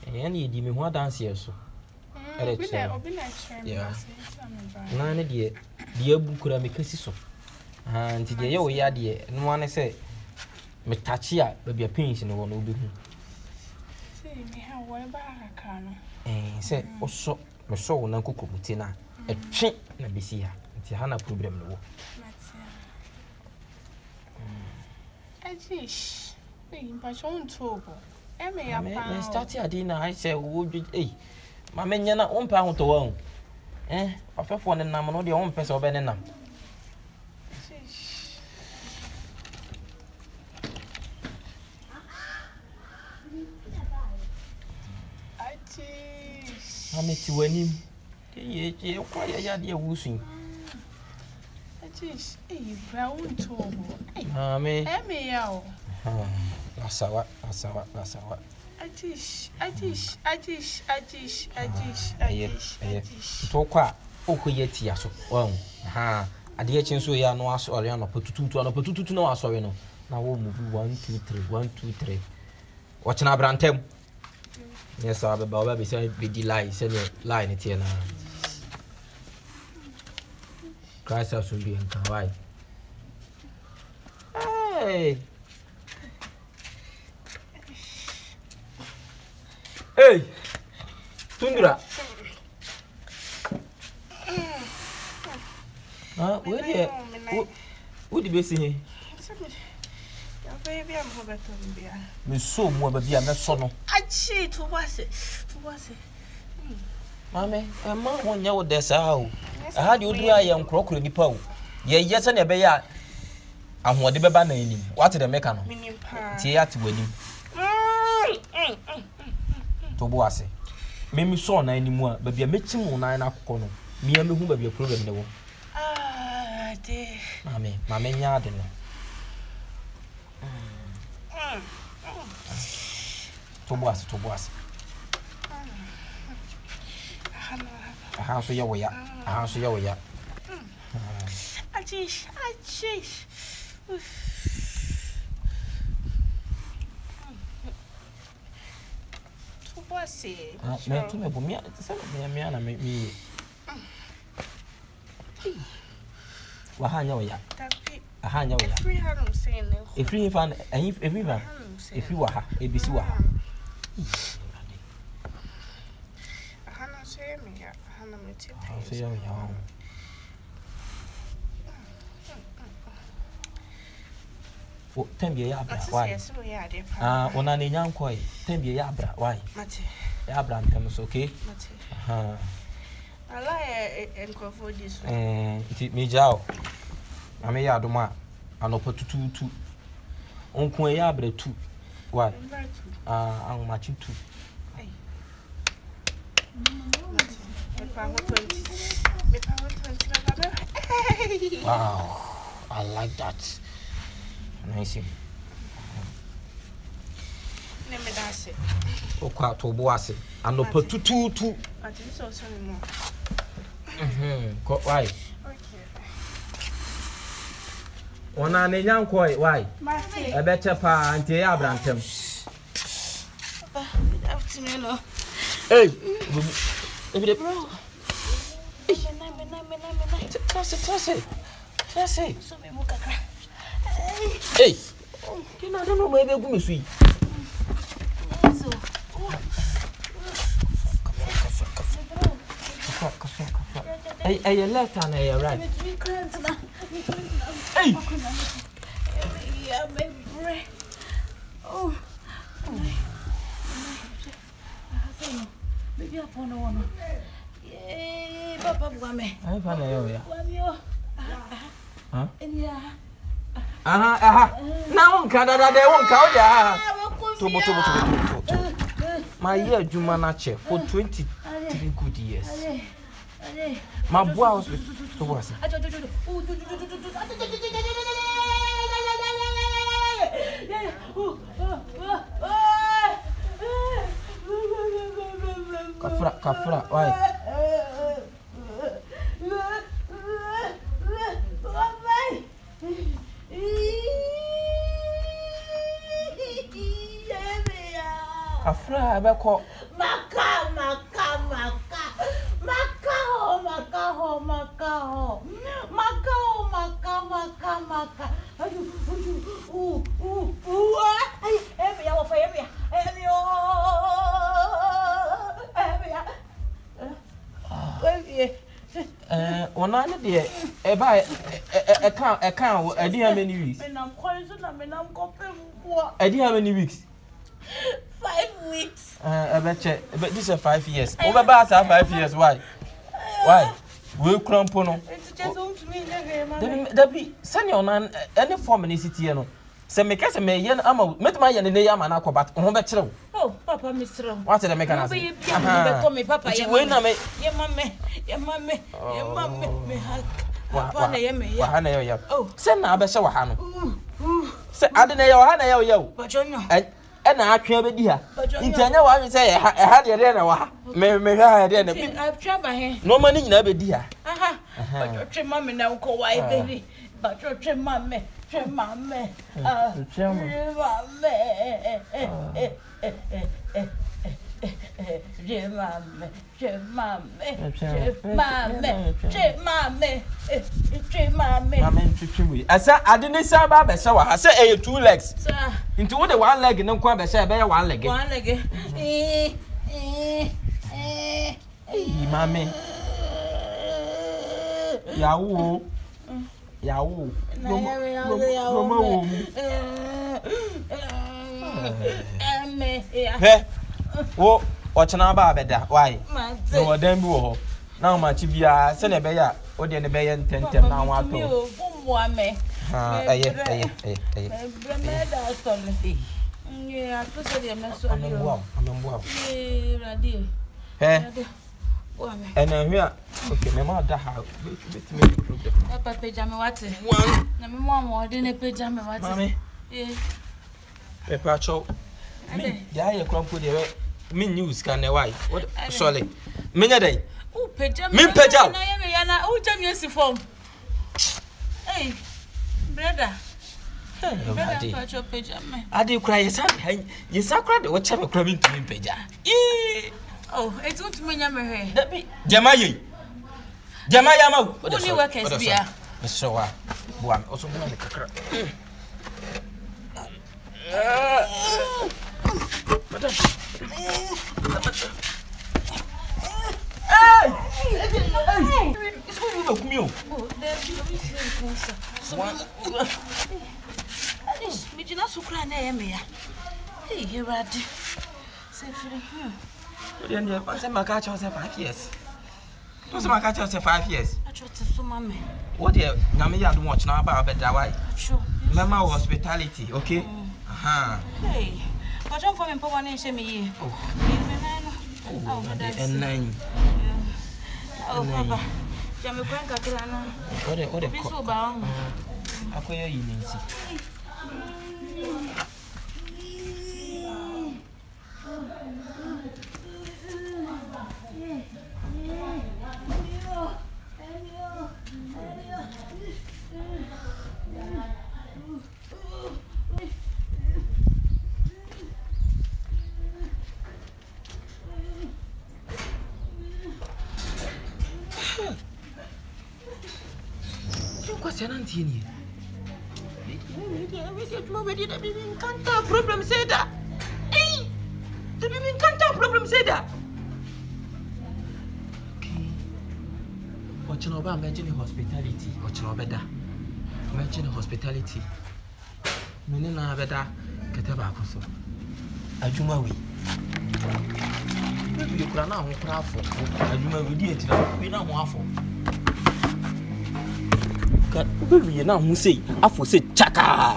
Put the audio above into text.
And you give me one dance here so. Yeah. None dear, dear book could make a so. And the year we are dear, no one say, me touch ya, baby a pinch in the one will be. See me how well back, and say, oh, so, my soul, no cook with dinner. A chink, and be see her. It's a Hannah problem. No, I wish, but on trouble. I start here dinner. I say, would you, eh? My men, you're not 1 pound to 1. Eh, I fell for the number, no, the own person of any number. I met you when him. Ye, quite a dear wooing. It is a brown trouble. Me, that's our. Talk okay yet, yes. Well, a dear chance we are no ass or no put two to no sorry no. Now we'll move 1, 2, 3, 1, 2, 3. Watching our brantem. Yes, I'll be Bobby said be delight, send your line it here now. Christ has been Hawaii. Hey. Hey, Tundra. Where would you be seeing? Baby, I'm HUBERTO. Miss so more, but I'm not so. I cheat, who was it? Mammy, and Mamma won't know this how. I had you do a young crockery depot. Yea, yes, and a bear. And what the baby name? What did the mechanic? Theatre wedding. Toboase. Mimi saw na anymore, but be a meeting on 9 o'clock. Me and who be a problem in the world. Ah, dear. Mammy, yard. Toboase. A house of your way, a house of your way. I chase. What's it? Me, me. Wahanya, a hanya, a free fan, and if you were a bisiwa. Tembe yabra why on an young koi tembe yabra why yabra tems okay I like and for this it me jao I may yadoma an opportunity to uncle yabra too why I'm matching too wow I like that. Nice. Let me dance it. Okay, to boss it. And no put two. I think so anymore. Why? Okay. One an young koi, why? A better pa and tea abrantem. Afternoon. Hey, bro. Toss it. So we book a Hey, you know, I don't know where they're going to see. Hey, you left and I right. Hey, yeah, baby. Oh, baby, I found one. Yeah, Papa, I found a huh? Yeah. Now, Canada, they won't count ya. My year, Jumanache, for 23 good years. My boss was. Kafra, why? Kafra, Abeko. Maka. Onane de eba e can edi how many weeks? Menam kwaiso na menam kopem kwa. Edi how many weeks? 5 weeks. But this is 5 years. Over ba 5 years why? Why? We crampo no. It's just on to me again. There be send your nan any form in city no. Se me kase me yen ama met my yen ne yama na akobat ho be kire. Oh, Papa Mr. What the make us? Me Papa, ye mame, me hak. Papa na ye me ya. Wa na ye. Oh, send na be hye wa ha no. Se ade na ye wa ha na ye yo. Bajonyo. E na atwe be di ha. Nti anya wa anwe se e ha de na wa ha. Me ha de na bi. I've tried my hand. No man nyina be di ha. Aha. Bajonyo mame na ko wa e baby. Bajonyo mame. Mame. Asa adini sa ba be se wa ha se e 2 legs. Into what the 1 leg no kwa be se be 1 leg. 1 leg. Mame. Yawo. Hey, wo ochana ba beda why? No dem bi wo ho. Na ma chi bia se na be ya o de ne be ye ntentem na wa to. Ha aye. Bremeda stole. Yeah, to say dem na so ali. Amembo. Radio. Hey. And okay, my mother have Papa pejame wate. One. Na me mo de ne pejame wate. Mami. Pepper chow. Me, ya crampo de me news can why? What sorry. Me dey. Oh, pejame. Me pejam. Na ye me ya na o jam yesi form. Hey, brother. Ade. Papa pejame. Ade cry yesa cry de what chame cry me peja. Oh, it's what me nyame he. Dabi Jamaye ma. Only workers bia. So wa. Boam, also bo me kakra. Madam. Hey! It's going to look me. Oh, there's no closer. Me jina sukra na ye me ya. Hey, Herade. Say free. Then I said my catch was 5 years. What's my catch was 5 years? I tried to so mammy. What the Namia don't watch now about better why? Sure. Mama hospitality, okay? Hey, but don't for me, put one in me. Oh, and 9. Oh, Papa. Jammy Crank, what a so bound. I call you, Nancy. Problem say that. Hey, the women can't have problem say that. Okay. Watching over mention hospitality. Watching over that. Mention hospitality. Meaning na better keteba akoso. Ajuma we. You kura na ho kura afọ. Ajuma we di etira. We na ho afọ. We na ho say afọ say chaka.